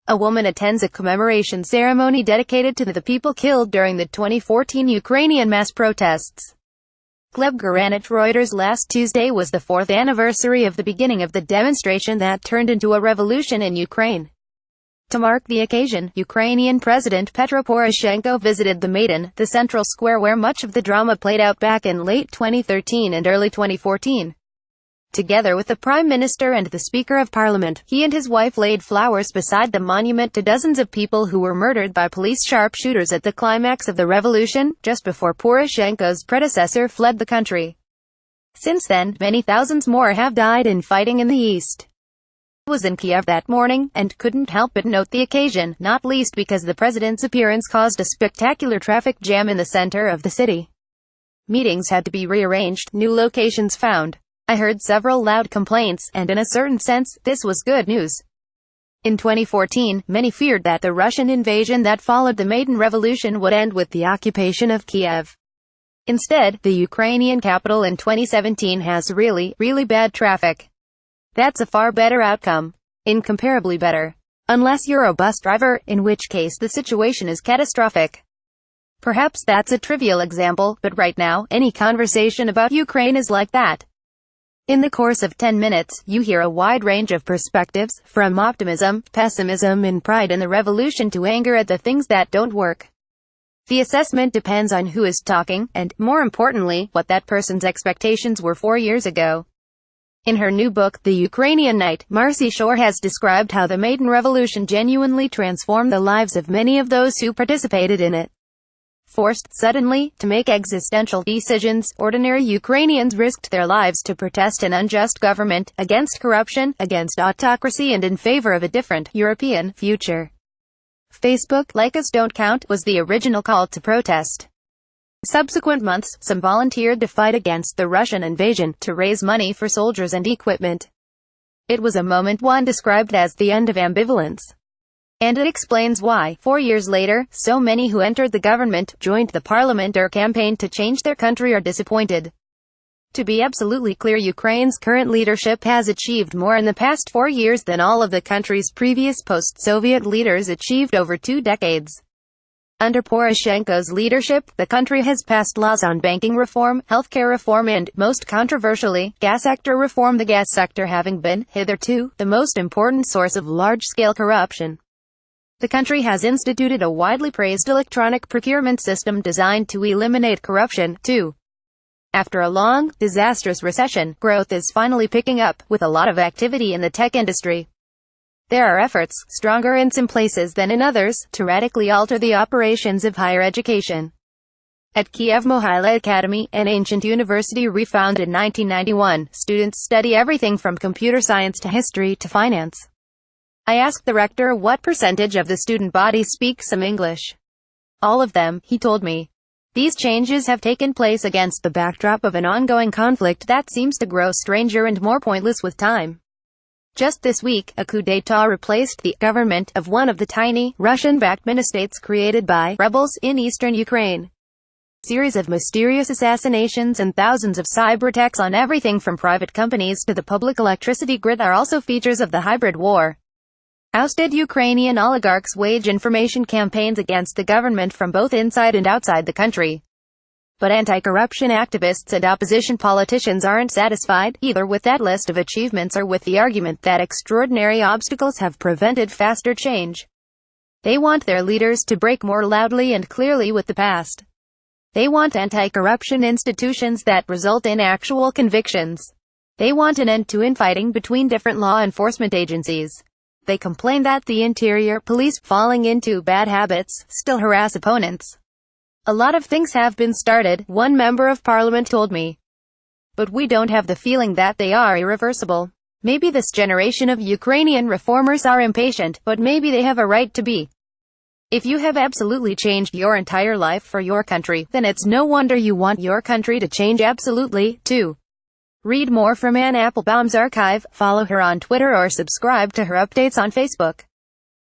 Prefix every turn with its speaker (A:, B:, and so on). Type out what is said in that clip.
A: A woman attends a commemoration ceremony dedicated to the people killed during the 2014 Ukrainian mass protests. Gleb GaranichReuters Last Tuesday was the 4th anniversary of the beginning of the demonstration that turned into a revolution in Ukraine. To mark the occasion, Ukrainian President Petro Poroshenko visited the Maidan, the central square where much of the drama played out back in late 2013 and early 2014. Together with the Prime Minister and the Speaker of Parliament, he and his wife laid flowers beside the monument to dozens of people who were murdered by police sharpshooters at the climax of the revolution, just before Poroshenko's predecessor fled the country. Since then, many thousands more have died in fighting in the east. I was in Kiev that morning, and couldn't help but note the occasion, not least because the president's appearance caused a spectacular traffic jam in the center of the city. Meetings had to be rearranged, new locations found. I heard several loud complaints, and in a certain sense, this was good news. In 2014, many feared that the Russian invasion that followed the Maidan Revolution would end with the occupation of Kiev. Instead, the Ukrainian capital in 2017 has really bad traffic. That's a far better outcome. Incomparably better. Unless you're a bus driver, in which case the situation is catastrophic. Perhaps that's a trivial example, but right now, any conversation about Ukraine is like that. In the course of 10 minutes, you hear a wide range of perspectives, from optimism, pessimism and pride in the revolution to anger at the things that don't work. The assessment depends on who is talking, and, more importantly, what that person's expectations were 4 years ago. In her new book, The Ukrainian Night, Marcy Shore has described how the Maidan Revolution genuinely transformed the lives of many of those who participated in it. Forced, suddenly, to make existential decisions, ordinary Ukrainians risked their lives to protest an unjust government, against corruption, against autocracy and in favor of a different, European, future. Facebook, "Like Us Don't Count," was the original call to protest. Subsequent months, some volunteered to fight against the Russian invasion, to raise money for soldiers and equipment. It was a moment one described as the end of ambivalence. And it explains why, 4 years later, so many who entered the government, joined the parliament or campaigned to change their country are disappointed. To be absolutely clear, Ukraine's current leadership has achieved more in the past 4 years than all of the country's previous post-Soviet leaders achieved over 2 decades. Under Poroshenko's leadership, the country has passed laws on banking reform, healthcare reform and, most controversially, gas sector reform, the gas sector having been, hitherto, the most important source of large-scale corruption. The country has instituted a widely praised electronic procurement system designed to eliminate corruption, too. After a long, disastrous recession, growth is finally picking up, with a lot of activity in the tech industry. There are efforts, stronger in some places than in others, to radically alter the operations of higher education. At Kiev Mohyla Academy, an ancient university refounded in 1991, students study everything from computer science to history to finance. I asked the rector what percentage of the student body speaks some English. All of them, he told me. These changes have taken place against the backdrop of an ongoing conflict that seems to grow stranger and more pointless with time. Just this week, a coup d'état replaced the government of one of the tiny, Russian-backed mini-states created by rebels in eastern Ukraine. Series of mysterious assassinations and thousands of cyber-attacks on everything from private companies to the public electricity grid are also features of the hybrid war. Ousted Ukrainian oligarchs wage information campaigns against the government from both inside and outside the country. But anti-corruption activists and opposition politicians aren't satisfied, either with that list of achievements or with the argument that extraordinary obstacles have prevented faster change. They want their leaders to break more loudly and clearly with the past. They want anti-corruption institutions that result in actual convictions. They want an end to infighting between different law enforcement agencies. They complain that the interior police, falling into bad habits, still harass opponents. A lot of things have been started, one member of parliament told me. But we don't have the feeling that they are irreversible. Maybe this generation of Ukrainian reformers are impatient, but maybe they have a right to be. If you have absolutely changed your entire life for your country, then it's no wonder you want your country to change absolutely, too. Read more from Anne Applebaum's archive, follow her on Twitter or subscribe to her updates on Facebook.